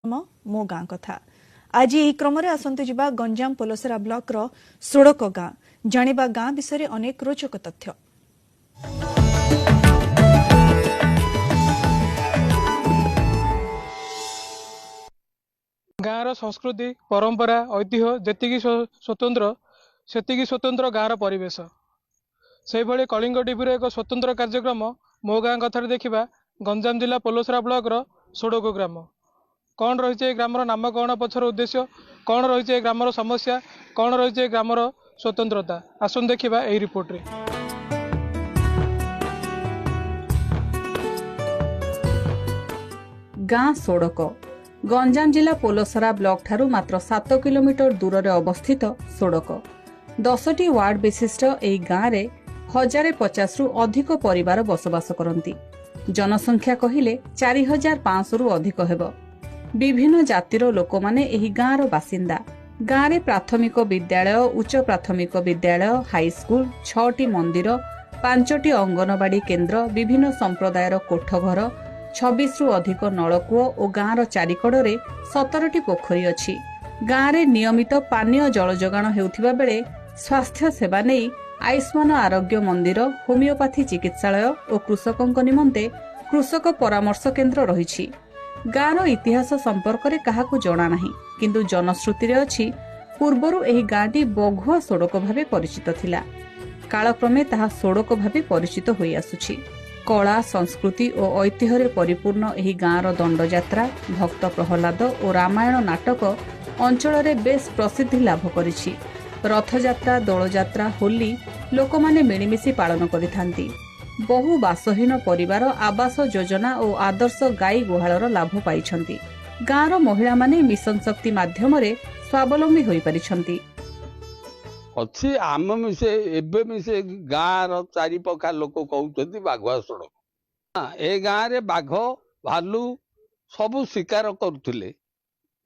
मो गाँ कथा आज यही क्रम आसतु जा गंजाम पोलसरा ब्लॉक रो सोड़क गाँ जानिबा गाँ विषय अनेक रोचक तथ्य। गाँव संस्कृति परंपरा ऐतिह्य जेतिकी स्वतंत्र सेतिकी स्वतंत्र गाँव परिवेश से भली कलिंग टीवी एक स्वतंत्र कार्यक्रम मो गाँ कथार देखा गंजाम जिला पोलसरा ब्लॉक रो सोड़क ग्राम कौन रही ग्रामर नाम कौन पछर उद्देश्य कौन रही ग्रामर समस्या कौन रही ग्रामर स्वतंत्रता आसन देखा यही रिपोर्ट रे। गाँ सोड़क गंजाम जिला पोलसरा ब्लॉक ठारू मात्र 7 किलोमीटर दूर में अवस्थित सोड़क 10टी वार्ड विशिष्ट एही गाँव रे 1050 रु अधिक परिवार बसवास करती। जनसंख्या कहिले 4500 रु अधिक हेब। विभिन्न जातिर लोक माने एही गाँव रो बासिंदा। गाँव रे प्राथमिक विद्यालय उच्च प्राथमिक विद्यालय हाईस्कूल 6टी मंदिर 5टी अंगनवाड़ी केन्द्र विभिन्न संप्रदायर कोठघर 26 रु अधिक नलकूଅ और गाँव चारिकड़े 17टी पोखरी अछि। गाँव रे नियमित पानीय जल जोगाण हेउथिबा बेले स्वास्थ्य सेवा नहीं आयुष्मान आरोग्य मंदिर होमियोपैथी चिकित्सालय और कृषकों निमंते कृषक परामर्श केन्द्र रही। गाँव इतिहास संपर्क में क्या जना नहीं किंतु जनश्रुति अच्छी पूर्वरु एही गाँटी बघुआ सोड़क भावे परिचित थिला। कालक्रमे ताहा सोड़क भावे परिचित होई आसुछि। कला संस्कृति और ऐतिह्य परिपूर्ण एही गाँवर दंडयात्रा भक्त प्रहलाद और रामायण नाटक अंचल बेस प्रसिद्धि लाभ करिछि। रथयात्रा दोलयात्रा होली लोक माने मिलिमिशि पालन करिथांती। बहु बासहीन परिवार आवास योजना और आदर्श गाई गुहालर लाभ पाइछंती। गाँवर महिला माने मिशन शक्ति माध्यम स्वावलंबी होई परिछंती। अच्छी आम मिसे एबे मिसे गाँव चारि पखा लोक कहते बाघुआ सड़क ए गाँव रे बाघ भालू सबू शिकार करुले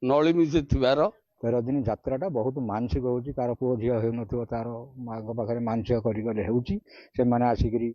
नली मिसे थिबार 13 दिन यात्राटा बहुत मानसिक होची कार पुओ झिया हेउ नथिबो तार माग पाखरे मानसिक करी गले हेउची से माने आसिकरी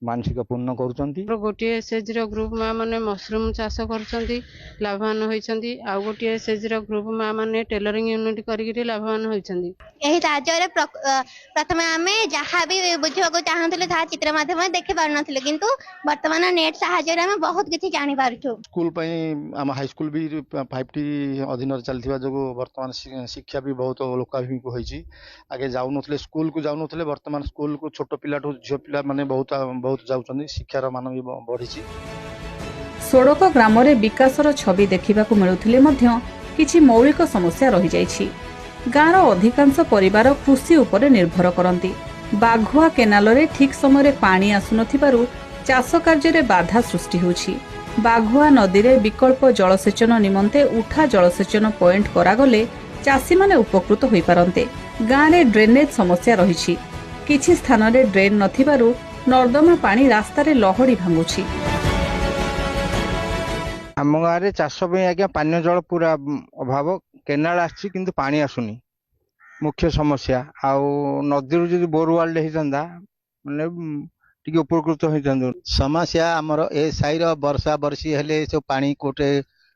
मानसिक पूर्ण करूचंती। गोटे एसएचजी रो ग्रुप मा माने मशरूम चाष करूचंती लाभवान होइचंती आ गोटे एसएचजी रो ग्रुप मा माने टेलरिंग यूनिट करिकरी लाभवान होइचंती। एही राज्य प्रथमे आमे जहाँ भी बुझिବାକୁ चाहूले ता चित्र माध्यम देखि पार नथिले किंतु वर्तमान नेट सहायता रे हम बहुत किछि जानि पारुछु। स्कूल पई हम हाई स्कूल भी 5टी अधीन चलथिबा जगो वर्तमान शिक्षा भी बहुत लोकाभिमुख होइछि। आगे जाउ नथिले स्कूल को जाउ नथिले वर्तमान स्कूल को छोट पिला ठो झियो पिला माने बहुत जाउछन्ती शिक्षार मान भी बढ़िछि। सोड़क ग्राम रे विकासर छवि देखिबाकू मिलुथिले मध्य किछि मौलिक समस्या रहि जाइछि। गाँवर अधिकांश परिवार कृषि उपरे निर्भर करती। बाघुआ केनाल रे ठीक समय रे पानी आसुनथिबारु चाष कार्य रे बाधा सृष्टि होछि। बाघुआ नदी रे विकल्प जलसेचन निमंते उठा जलसेचन पॉइंट करागले चाषी माने उपकृत होई पारंते। गाँव रे ड्रेनेज समस्या रहिछि। किछि स्थान रे ड्रेन नथिबारु नर्दमा पानी रास्ता रे लहड़ी भांगुछि। आम गाँव में चाष आज्ञा पानी जल पूरा अभाव केनाल आछि किंतु पानी आसुनी मुख्य समस्या आउ नदी जो बोरवाल होता माने टिके उपकृत होता। समस्या आमर ए साइर वर्षा वर्षी हेले जो पानी कोटे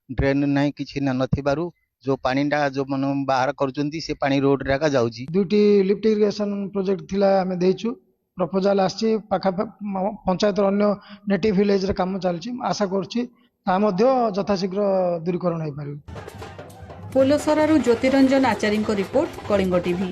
ड्रेन नहीं किछि नथिबारु जो पानीटा जो मन बाहर करूचंती से पानी रोड रे का जाउची। 2टी लिफ्ट इरिगेशन प्रोजेक्ट थिला हमें देइछु प्रपोजल आछि पाखा पंचायत अन्य नेटिव विलेज रे काम चलछि आशा करछि ता मध्य यथाशीघ्र दूरीकरण होई पारिबो। पोलसरारू ज्योतिरंजन आचार्य रिपोर्ट कलिंग टीवी।